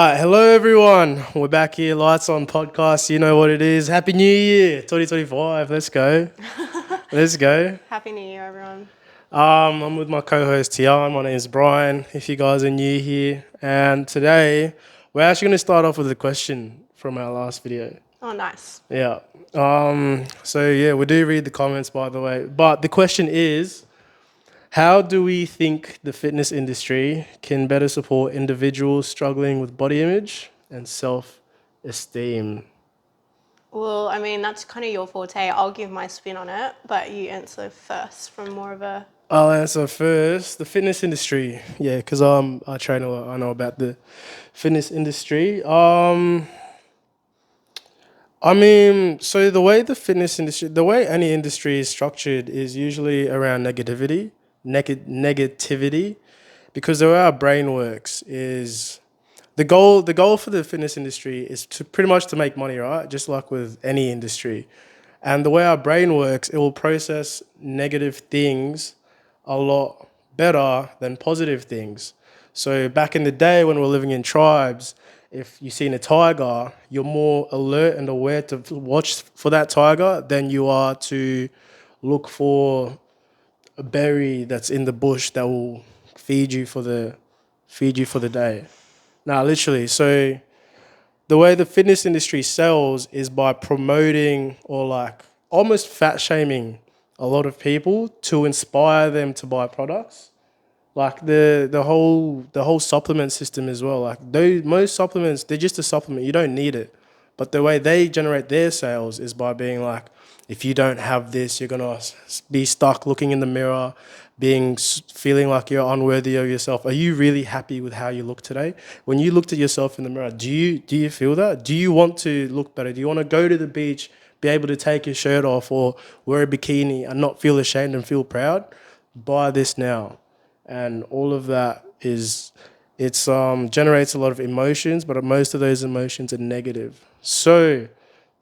Hello everyone. We're back here, Lights On Podcast. You know what it is. Happy New Year, 2025. Let's go. Let's go. Happy New Year, everyone. I'm with my co-host Tian. My name is Brian. If you guys are new here, and today we're actually going to start off with a question from our last video. Oh, nice. Yeah. So we do read the comments, by the way. But the question is, how do we think the fitness industry can better support individuals struggling with body image and self-esteem? Well, I mean, that's kind of your forte. I'll give my spin on it, but you answer first from more of a. I'll answer first. The fitness industry, yeah, because I train a lot. I know about the fitness industry. So the way any industry is structured is usually around negativity, because the way our brain works is the goal for the fitness industry is to pretty much to make money, right? Just like with any industry. And the way our brain works, it will process negative things a lot better than positive things. So back in the day when we were living in tribes, if you seen a tiger, you're more alert and aware to watch for that tiger than you are to look for a berry that's in the bush that will feed you for the day. Nah, literally. So the way the fitness industry sells is by promoting or like almost fat shaming a lot of people to inspire them to buy products. Like the whole supplement system as well. Like those most supplements, they're just a supplement. You don't need it. But the way they generate their sales is by being like, if you don't have this, you're gonna be stuck looking in the mirror, feeling like you're unworthy of yourself. Are you really happy with how you look today? When you looked at yourself in the mirror, do you feel that? Do you want to look better? Do you want to go to the beach, be able to take your shirt off or wear a bikini and not feel ashamed and feel proud? Buy this now. And all of that it's generates a lot of emotions, but most of those emotions are negative. So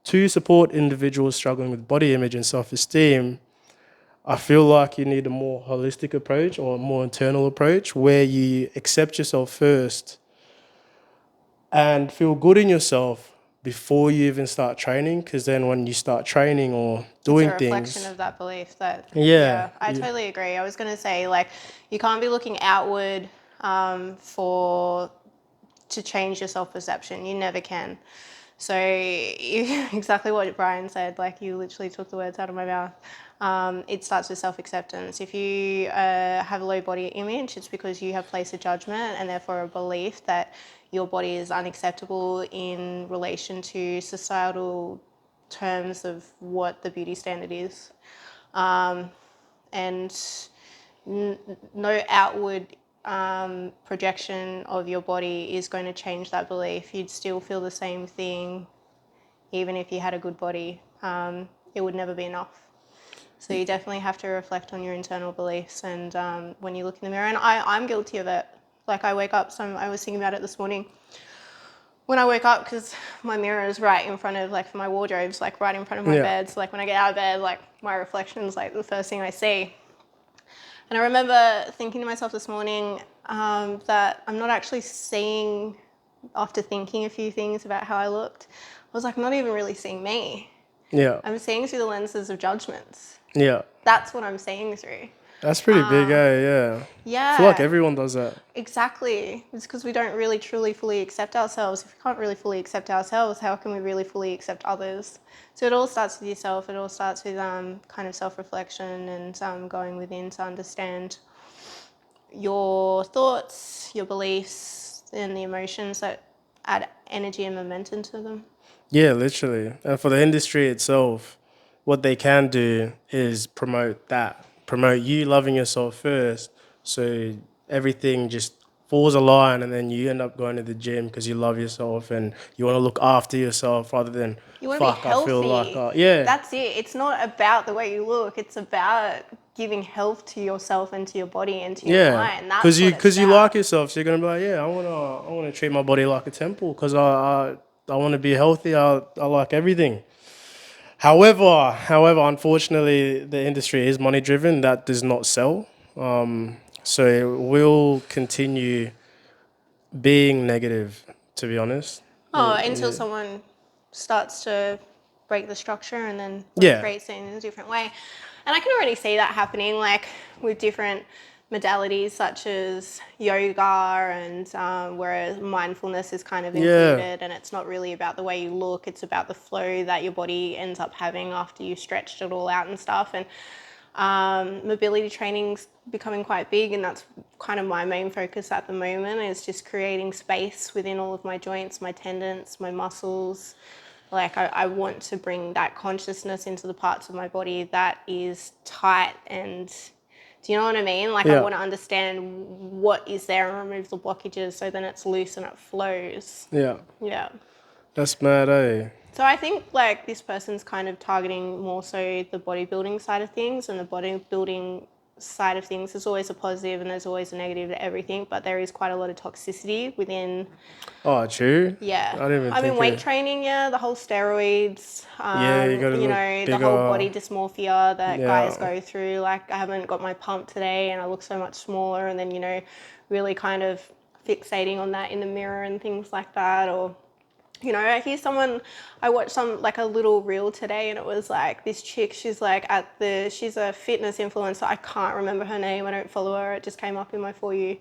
to support individuals struggling with body image and self-esteem, I feel like you need a more holistic approach or a more internal approach where you accept yourself first and feel good in yourself before you even start training, because then when you start training or It's a doing reflection things, of that belief that, yeah, yeah, I totally agree. I was going to say, like, you can't be looking outward for to change your self-perception. You never can. So exactly what Brian said, like you literally took the words out of my mouth. It starts with self-acceptance. If you have a low body image, it's because you have placed a judgment and therefore a belief that your body is unacceptable in relation to societal terms of what the beauty standard is. And no outward projection of your body is going to change that belief. You'd still feel the same thing even if you had a good body. It would never be enough. So you definitely have to reflect on your internal beliefs. And when you look in the mirror, and I'm guilty of it. Like I wake up, I was thinking about it this morning. When I wake up, because my mirror is right in front of, like, my wardrobe's like right in front of my yeah, bed. So like when I get out of bed, like my reflection's like the first thing I see. And I remember thinking to myself this morning that I'm not actually seeing, after thinking a few things about how I looked, I was like, not even really seeing me. yeah, I'm seeing through the lenses of judgments. yeah. That's what I'm seeing through. That's pretty big, Yeah. I feel like Yeah, everyone does that. exactly. It's because we don't really truly fully accept ourselves. If we can't really fully accept ourselves, how can we really fully accept others? So it all starts with yourself. It all starts with kind of self-reflection and going within to understand your thoughts, your beliefs, and the emotions that add energy and momentum to them. Yeah, literally. And for the industry itself, what they can do is promote you loving yourself first. So everything just falls a line, and then you end up going to the gym because you love yourself and you want to look after yourself rather than, You want to be fuck, I feel like, healthy. yeah, That's it. It's not about the way you look. It's about giving health to yourself and to your body and to your yeah. mind. Because That's you, what it's cause you like about. yourself. So you're going to be like, yeah, I wanna treat my body like a temple because I want to be healthy. I like everything. However, unfortunately, the industry is money driven. That does not sell. So it will continue being negative to be honest. Oh, until someone starts to break the structure and then Yeah. creates it in a different way. And I can already see that happening, like with different modalities such as yoga and where mindfulness is kind of included, and it's not really about the way you look, it's about the flow that your body ends up having after you've stretched it all out and stuff. And mobility training's becoming quite big, and that's kind of my main focus at the moment, is just creating space within all of my joints, my tendons, my muscles. Like I want to bring that consciousness into the parts of my body that is tight, and do you know what I mean? Like I want to understand what is there and remove the blockages so then it's loose and it flows. Yeah. Yeah. That's mad, eh? So I think like this person's kind of targeting more so the bodybuilding side of things, and the bodybuilding side of things is always a positive and there's always a negative to everything, but there is quite a lot of toxicity within. Oh, true. Yeah. I didn't even I mean, think weight of. training, yeah, the whole steroids, You gotta you look know, the bigger. whole body dysmorphia that guys Yeah. go through. Like, I haven't got my pump today and I look so much smaller, and then, you know, really kind of fixating on that in the mirror and things like that. Or, you know, I watched like a little reel today, and it was like this chick, she's like she's a fitness influencer. I can't remember her name. I don't follow her. It just came up in my For You.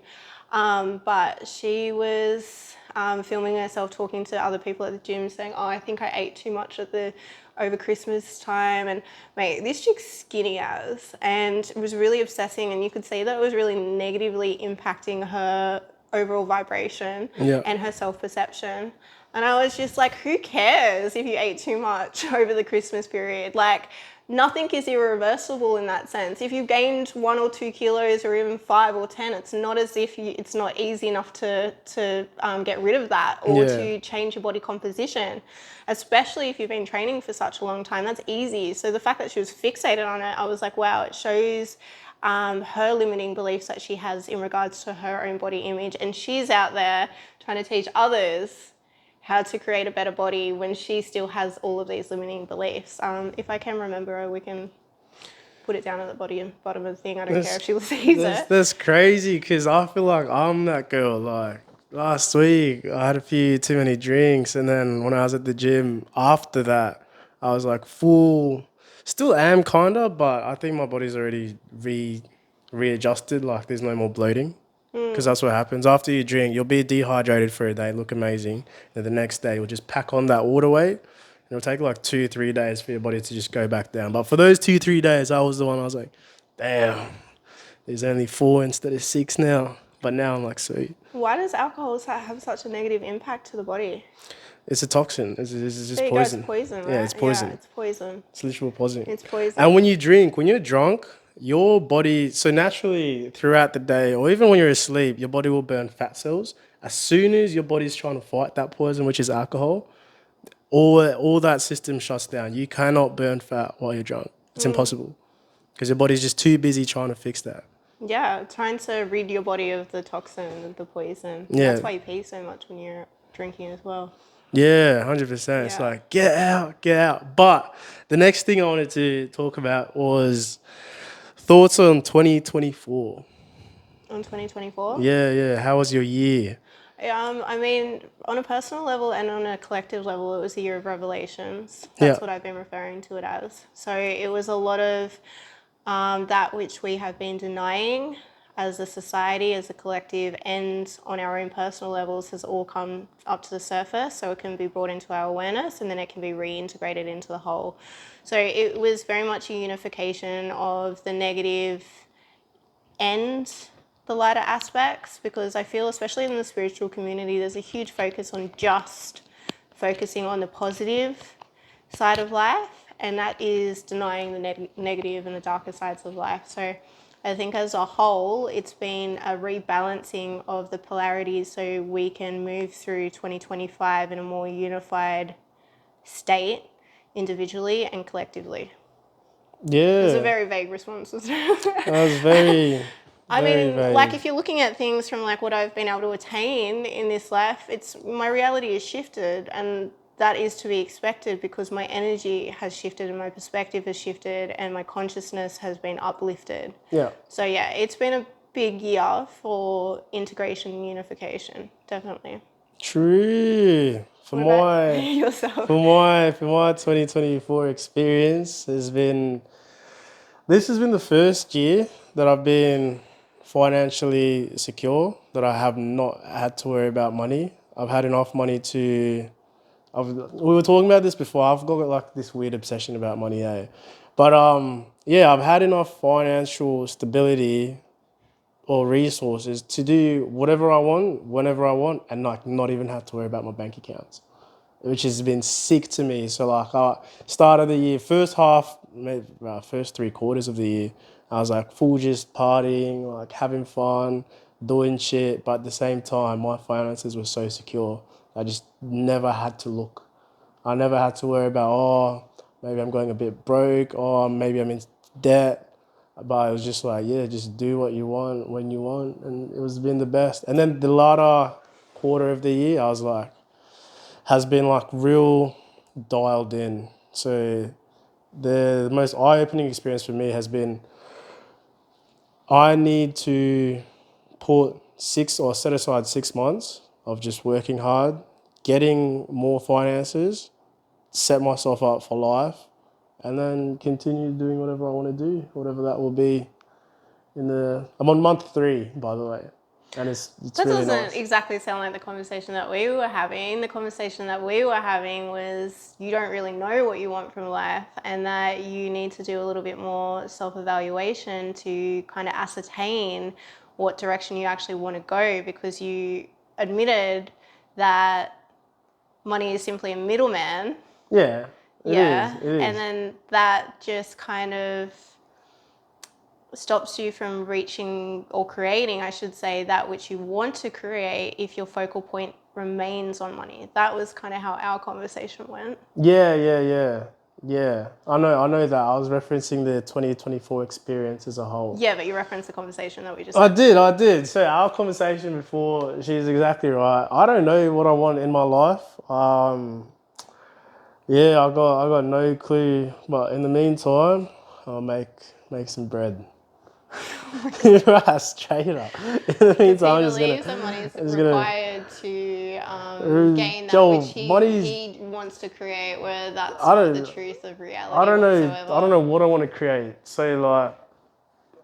But she was filming herself talking to other people at the gym saying, oh, I think I ate too much over Christmas time. And mate, this chick's skinny as, and was really obsessing, and you could see that it was really negatively impacting her overall vibration and her self-perception. And I was just like, who cares if you ate too much over the Christmas period? Like, nothing is irreversible in that sense. If you've gained 1 or 2 kilos or even 5 or 10, it's not as if it's not easy enough to get rid of that or to change your body composition, especially if you've been training for such a long time. That's easy. So the fact that she was fixated on it, I was like, wow, it shows her limiting beliefs that she has in regards to her own body image. And she's out there trying to teach others how to create a better body when she still has all of these limiting beliefs. If I can remember her, we can put it down at the bottom of the thing. I don't care if she sees it. That's crazy, because I feel like I'm that girl. Like last week, I had a few too many drinks, and then when I was at the gym after that, I was like full. Still am kinda, but I think my body's already readjusted. Like there's no more bloating. Because that's what happens. After you drink, you'll be dehydrated for a day, look amazing. And the next day, you'll just pack on that water weight. And it'll take like 2-3 days for your body to just go back down. But for those 2-3 days, I was the one, I was like, damn, there's only 4 instead of 6 now. But now I'm like, sweet. Why does alcohol have such a negative impact to the body? It's a toxin. It's just There you poison. go, it's poison, right? Yeah, it's poison. Yeah, it's poison. It's literal poison. It's poison. And when you drink, when you're drunk, your body, so naturally throughout the day, or even when you're asleep, your body will burn fat cells. As soon as your body's trying to fight that poison, which is alcohol, all that system shuts down. You cannot burn fat while you're drunk. It's impossible, because your body's just too busy trying to fix that. Yeah, trying to rid your body of the toxin, of the poison. Yeah. That's why you pee so much when you're drinking as well. Yeah, 100%. It's like, get out, get out. But the next thing I wanted to talk about was thoughts on 2024. On 2024? Yeah. How was your year? I mean, on a personal level and on a collective level, it was a year of revelations. That's what I've been referring to it as. So it was a lot of that which we have been denying as a society, as a collective, and on our own personal levels has all come up to the surface, so it can be brought into our awareness and then it can be reintegrated into the whole. So it was very much a unification of the negative and the lighter aspects, because I feel, especially in the spiritual community, there's a huge focus on just focusing on the positive side of life, and that is denying the negative and the darker sides of life. So I think as a whole, it's been a rebalancing of the polarities so we can move through 2025 in a more unified state, individually and collectively. Yeah. It was a very vague response, wasn't it? That was very... I mean, like if you're looking at things from like what I've been able to attain in this life, it's my reality has shifted, and that is to be expected because my energy has shifted and my perspective has shifted and my consciousness has been uplifted. Yeah. So yeah, it's been a big year for integration and unification, definitely. True. What about yourself? For my 2024 experience this has been the first year that I've been financially secure, that I have not had to worry about money. I've had enough money we were talking about this before. I've got like this weird obsession about money, But yeah, I've had enough financial stability or resources to do whatever I want, whenever I want, and like not even have to worry about my bank accounts, which has been sick to me. So like, start of the year, first half, maybe first 3 quarters of the year, I was like full just partying, like having fun, doing shit. But at the same time, my finances were so secure. I just never had to look. I never had to worry about, maybe I'm going a bit broke, or maybe I'm in debt. But it was just like, yeah, just do what you want when you want. And it was been the best. And then the latter quarter of the year, I was like, has been like real dialed in. So the most eye-opening experience for me has been, I need to put set aside 6 months of just working hard, getting more finances, set myself up for life, and then continue doing whatever I want to do, whatever that will be. I'm on month 3, by the way, and it's That really doesn't nice. exactly sound like the conversation that we were having. The conversation that we were having was you don't really know what you want from life, and that you need to do a little bit more self-evaluation to kind of ascertain what direction you actually want to go, because you admitted that money is simply a middleman. Yeah, it is. Yeah. It And is. then that just kind of stops you from reaching, or creating, I should say, that which you want to create if your focal point remains on money. That was kind of how our conversation went. Yeah. I know that. I was referencing the 2024 experience as a whole. Yeah, but you referenced the conversation that we just had. I did. So our conversation before, she's exactly right. I don't know what I want in my life. Yeah, I got no clue. But in the meantime, I'll make some bread. Right, straight up. In the Because he meantime, believes that money is I'm just gonna. required to gain that which Yo, money's. he wants to create, where that's I not the don't. truth of I reality don't know. I don't whatsoever. know what I want to create. So like,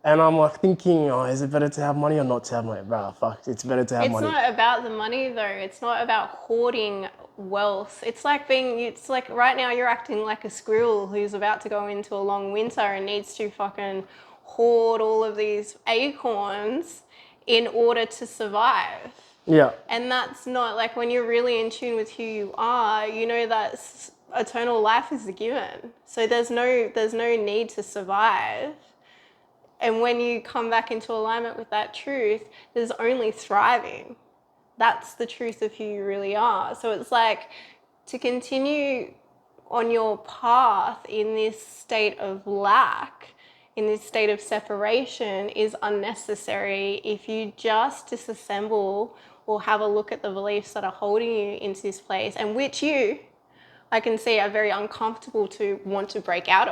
and I'm like thinking, is it better to have money or not to have money? Bro, fuck, it's better to have It's money. not about the money though. It's not about hoarding wealth. It's like right now you're acting like a squirrel who's about to go into a long winter and needs to fucking hoard all of these acorns in order to survive. Yeah. And that's not like, when you're really in tune with who you are, you know that eternal life is a given. So there's no need to survive. And when you come back into alignment with that truth, there's only thriving. That's the truth of who you really are. So it's like, to continue on your path in this state of lack, in this state of separation, is unnecessary if you just disassemble or have a look at the beliefs that are holding you into this place, and which I can see, are very uncomfortable to want to break out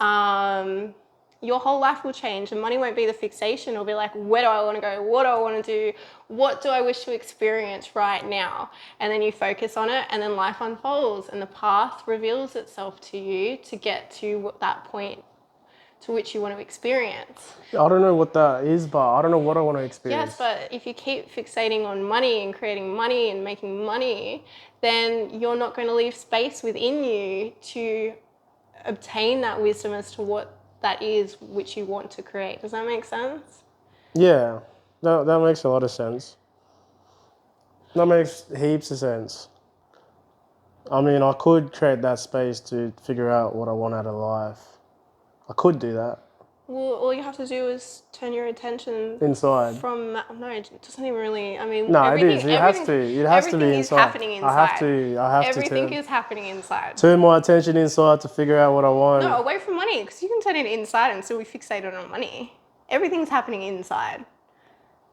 of. Your whole life will change, and money won't be the fixation. It'll be like, where do I want to go? What do I want to do? What do I wish to experience right now? And then you focus on it, and then life unfolds, and the path reveals itself to you to get to that point to which you want to experience. I don't know what that is, but I don't know what I want to Yes, experience. but if you keep fixating on money and creating money and making money, then you're not going to leave space within you to obtain that wisdom as to what that is which you want to create. Does that make sense? Yeah, that makes a lot of sense. That makes heaps of sense. I mean, I could create that space to figure out what I want out of life. I could do that Well, all you have to do is turn your attention inside. from that. No, it doesn't even really. I mean, No, it is. It has to. It has to be everything is inside. happening inside. I have to Everything is happening inside. turn my attention inside to figure out what I want. No, away from money, because you can turn it inside and still be fixated on money. Everything's happening inside.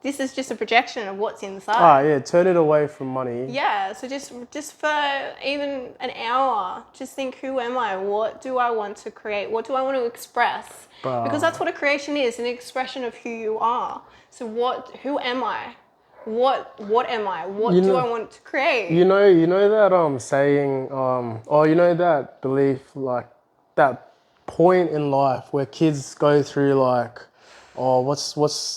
This is just a projection of what's inside. Yeah, turn it away from money. Yeah, so just for even an hour, just think, who am I? What do I want to create? What do I want to express? Because that's what a creation is, an expression of who you are. So who am I? what am I? What You do know- I want to create? You know that saying, or you know that belief, like that point in life where kids go through like, oh,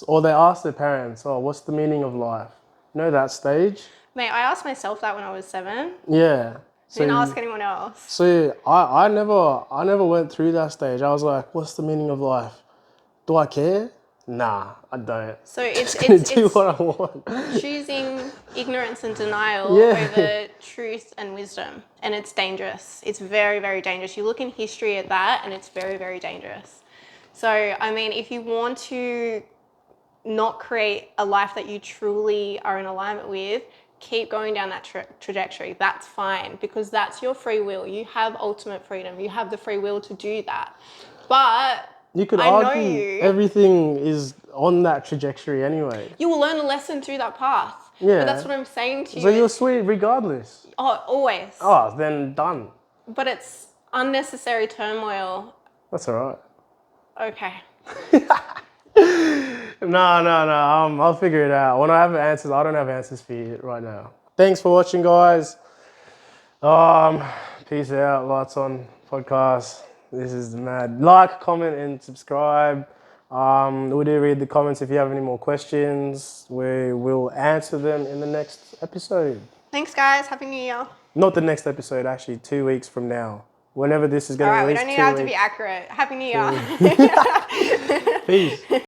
or they ask their parents, oh, what's the meaning of life? You know that stage? Mate, I asked myself that when I was 7. Yeah. Didn't ask anyone else. So I never went through that stage. I was like, what's the meaning of life? Do I care? Nah, I don't. So it's Just gonna do what I want. choosing ignorance and denial Yeah. over truth and wisdom, and it's dangerous. It's very, very dangerous. You look in history at that, and it's very, very dangerous. So I mean, if you want to not create a life that you truly are in alignment with, keep going down that trajectory. That's fine, because that's your free will. You have ultimate freedom. You have the free will to do that. But You could I know argue everything is on that trajectory anyway. you will learn a lesson through that path. Yeah. But that's what I'm saying to you. So you're sweet regardless. Oh, always. Oh, then done. But it's unnecessary turmoil. That's all right. Okay. No. I'll figure it out. When I have answers, I don't have answers for you right now. Thanks for watching, guys. Peace out. Lights on podcast. This is mad. Like, comment, and subscribe. We do read the comments. If you have any more questions, we will answer them in the next episode. Thanks, guys. Happy New Year. Not the next episode, actually. 2 weeks from now. Whenever this is going All to right, we release. don't even have to be accurate. Happy New Year. Peace.